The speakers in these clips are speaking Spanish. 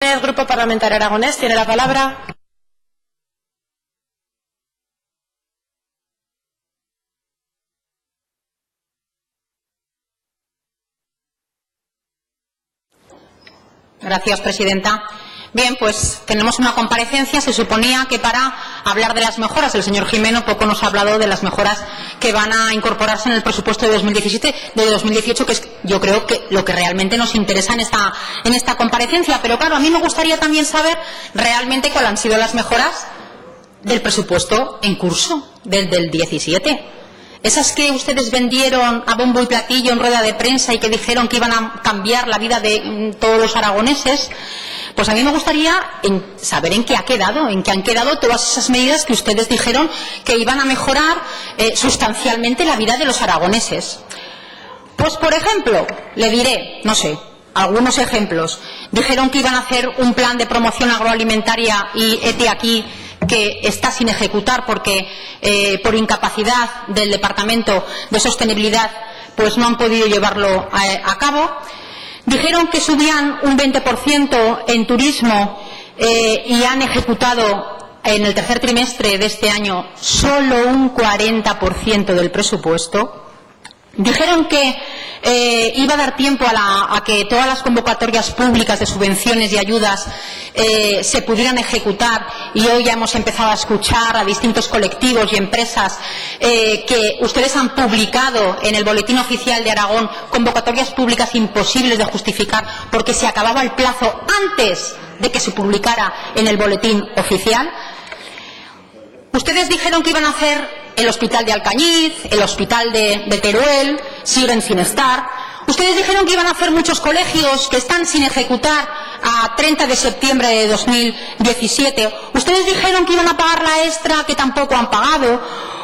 Aragonés, Grupo Parlamentario Aragonés, tiene la palabra. Gracias, presidenta. Bien, pues tenemos una comparecencia. Se suponía que para hablar de las mejoras, el señor Gimeno poco nos ha hablado de las mejoras que van a incorporarse en el presupuesto de 2018, que es, yo creo, que lo que realmente nos interesa en esta comparecencia. Pero claro, a mí me gustaría también saber realmente cuáles han sido las mejoras del presupuesto en curso, del 17. Esas que ustedes vendieron a bombo y platillo en rueda de prensa y que dijeron que iban a cambiar la vida de todos los aragoneses. Pues a mí me gustaría saber en qué han quedado todas esas medidas que ustedes dijeron que iban a mejorar sustancialmente la vida de los aragoneses. Pues, por ejemplo, le diré, no sé, algunos ejemplos. Dijeron que iban a hacer un plan de promoción agroalimentaria y hete aquí que está sin ejecutar porque por incapacidad del Departamento de Sostenibilidad pues no han podido llevarlo a cabo. Dijeron que subían un 20% en turismo y han ejecutado en el tercer trimestre de este año solo un 40% del presupuesto. Dijeron que iba a dar tiempo a que todas las convocatorias públicas de subvenciones y ayudas se pudieran ejecutar, y hoy ya hemos empezado a escuchar a distintos colectivos y empresas que ustedes han publicado en el Boletín Oficial de Aragón convocatorias públicas imposibles de justificar porque se acababa el plazo antes de que se publicara en el Boletín Oficial. Ustedes dijeron que iban a hacer el hospital de Alcañiz, el hospital de Teruel, siguen sin estar. Ustedes dijeron que iban a hacer muchos colegios que están sin ejecutar a 30 de septiembre de 2017. Ustedes dijeron que iban a pagar la extra, que tampoco han pagado.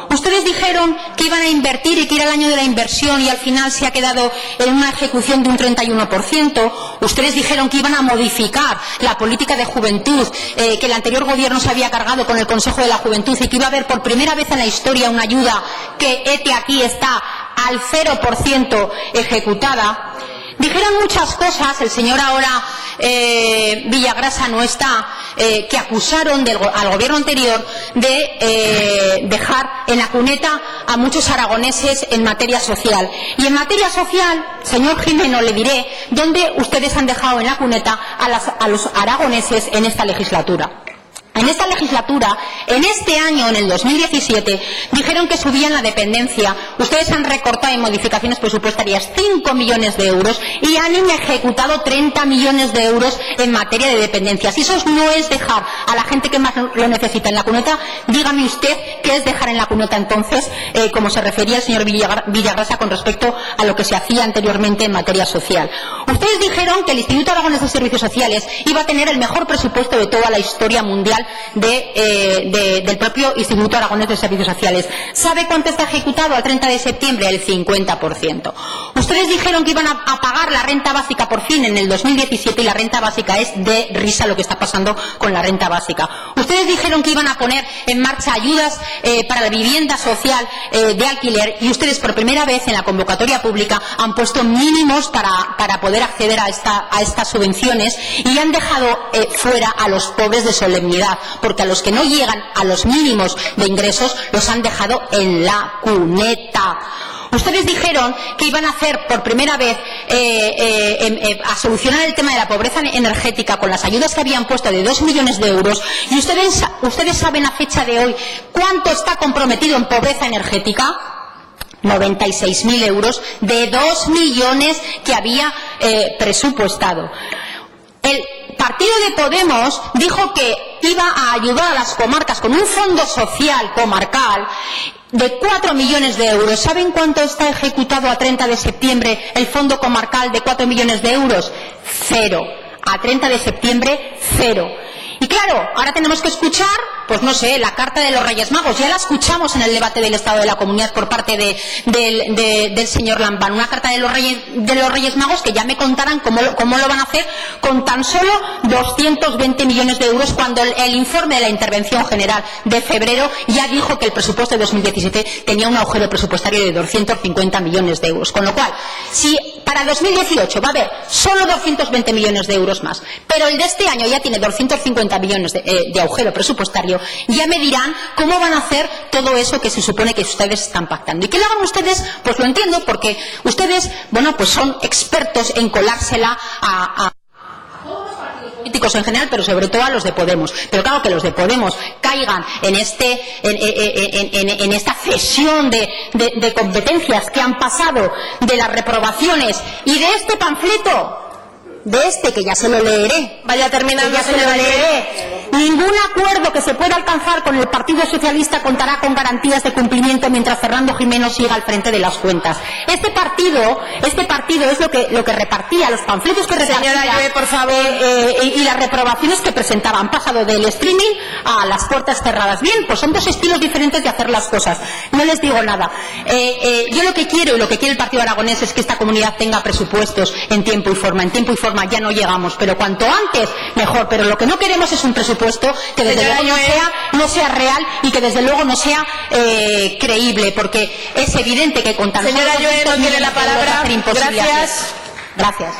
Ustedes dijeron que iban a invertir y que era el año de la inversión y al final se ha quedado en una ejecución de un 31%. Ustedes dijeron que iban a modificar la política de juventud, que el anterior gobierno se había cargado con el Consejo de la Juventud y que iba a haber por primera vez en la historia una ayuda que hete aquí está al 0% ejecutada. Dijeron muchas cosas, el señor ahora Villagrasa no está, que acusaron al gobierno anterior de dejar en la cuneta a muchos aragoneses en materia social. Y en materia social, señor Gimeno, le diré dónde ustedes han dejado en la cuneta a los aragoneses en esta legislatura. En esta legislatura, en este año, en el 2017, dijeron que subían la dependencia. Ustedes han recortado en modificaciones presupuestarias 5 millones de euros y han ejecutado 30 millones de euros en materia de dependencia. Si eso no es dejar a la gente que más lo necesita en la cuneta, dígame usted qué es dejar en la cuneta entonces, como se refería el señor Villagrasa con respecto a lo que se hacía anteriormente en materia social. Ustedes dijeron que el Instituto Aragonés de Servicios Sociales iba a tener el mejor presupuesto de toda la historia mundial del propio Instituto Aragonés de Servicios Sociales. ¿Sabe cuánto está ejecutado al 30 de septiembre? El 50%. Ustedes dijeron que iban a pagar la renta básica por fin en el 2017 y la renta básica es de risa lo que está pasando con la renta básica. Ustedes dijeron que iban a poner en marcha ayudas para la vivienda social de alquiler y ustedes por primera vez en la convocatoria pública han puesto mínimos para poder acceder a estas subvenciones y han dejado fuera a los pobres de solemnidad, porque a los que no llegan a los mínimos de ingresos los han dejado en la cuneta. Ustedes dijeron que iban a hacer por primera vez a solucionar el tema de la pobreza energética con las ayudas que habían puesto de 2 millones de euros y ustedes saben a fecha de hoy cuánto está comprometido en pobreza energética. 96.000 euros de 2 millones que había presupuestado. El partido de Podemos dijo que iba a ayudar a las comarcas con un fondo social comarcal de 4 millones de euros. ¿Saben cuánto está ejecutado a 30 de septiembre el fondo comarcal de 4 millones de euros? Cero. A 30 de septiembre, cero. Y claro, ahora tenemos que escuchar, pues no sé, la carta de los Reyes Magos. Ya la escuchamos en el debate del Estado de la Comunidad por parte del señor Lambán. Una carta de los Reyes Magos que ya me contarán cómo lo van a hacer con tan solo 220 millones de euros cuando el informe de la Intervención General de febrero ya dijo que el presupuesto de 2017 tenía un agujero presupuestario de 250 millones de euros. Con lo cual, si para 2018 va a haber solo 220 millones de euros más, pero el de este año ya tiene 250 millones de agujero presupuestario, ya me dirán cómo van a hacer todo eso que se supone que ustedes están pactando. Y que lo hagan ustedes, pues lo entiendo, porque ustedes, bueno, pues son expertos en colársela a políticos en general, pero sobre todo a los de Podemos. Pero claro, que los de Podemos caigan en esta cesión de competencias que han pasado de las reprobaciones y de este panfleto, de este que ya se lo leeré, Vaya terminando, ya se lo leeré. Ningún acuerdo que se pueda alcanzar con el Partido Socialista contará con garantías de cumplimiento mientras Fernando Jimeno siga al frente de las cuentas. Este partido es lo que repartía, los panfletos que repartía. Señora Lloé, por favor. Y las reprobaciones que presentaban. Han pasado del streaming a las puertas cerradas. Bien, pues son dos estilos diferentes de hacer las cosas. No les digo nada. Yo lo que quiero y lo que quiere el Partido Aragonés es que esta comunidad tenga presupuestos en tiempo y forma. En tiempo y forma ya no llegamos, pero cuanto antes mejor. Pero lo que no queremos es un presupuesto que desde luego no sea real y que desde luego no sea creíble, porque es evidente que con tan Señora Lloé, no tiene la palabra. Gracias.